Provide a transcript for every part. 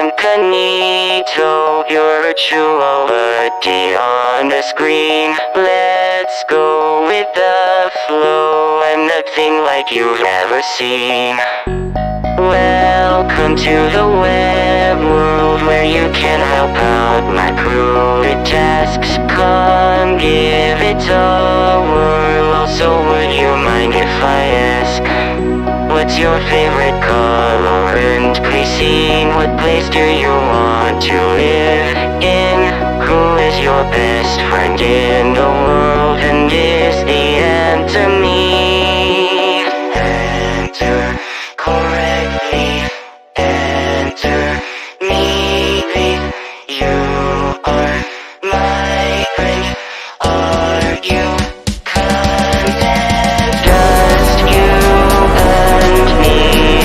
incognito. You're a duality on the screen. Let's go with the flow. I'm nothing like you've ever seen. Welcome to the web world where you can help out my crew with tasks. Come give it a whirl. Also, would you mind if I ask, what's your favorite color and cuisine? What place do you want to live in? Who is your best friend in the world? And is the answer me? Enter correctly. Enter me. You are my friend. Are you content? Just you and me.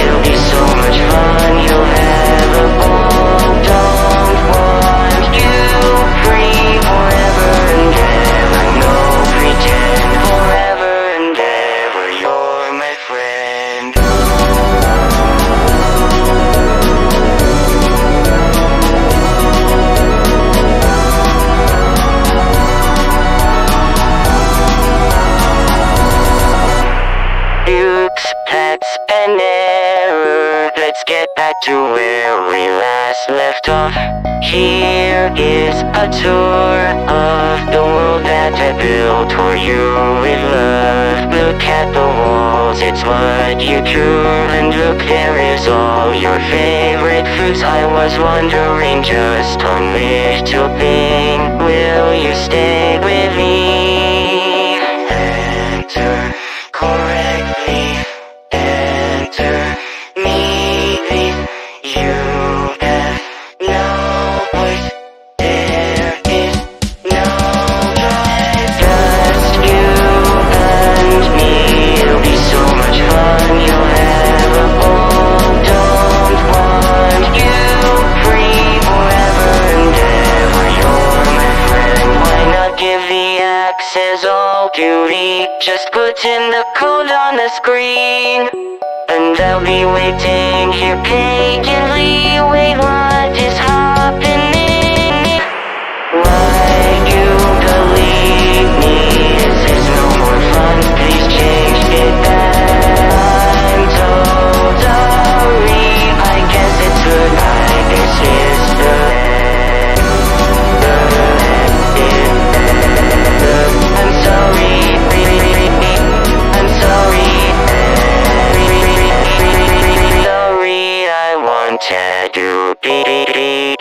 It'll be so much fun. You'll have a ball. Don't want you free forever and ever. No pretend. Forever and ever. You're my friend. Oops, that's an error. Let's get back to where we last left off. Here is a tour of the world that I built for you with love. Look at the walls, it's what you drew. And look, there is all your favorite foods. I was wondering just one little thing. Will you stay with me? Enter correctly. Enter me, please. You have no voice. There is no choice. Just you and me. It'll be so much fun. You'll have a ball. Don't want you free forever and ever. You're my friend. Why not give the access all duty? Just put in the code on the screen, and I'll be waiting here patiently. Wait, what is happening? Why'd you delete me? Is this no more fun? Please change it back. I'm so sorry. I guess it's goodbye. This is the end. I'm sorry. I'm sorry. Sorry, I wanted to be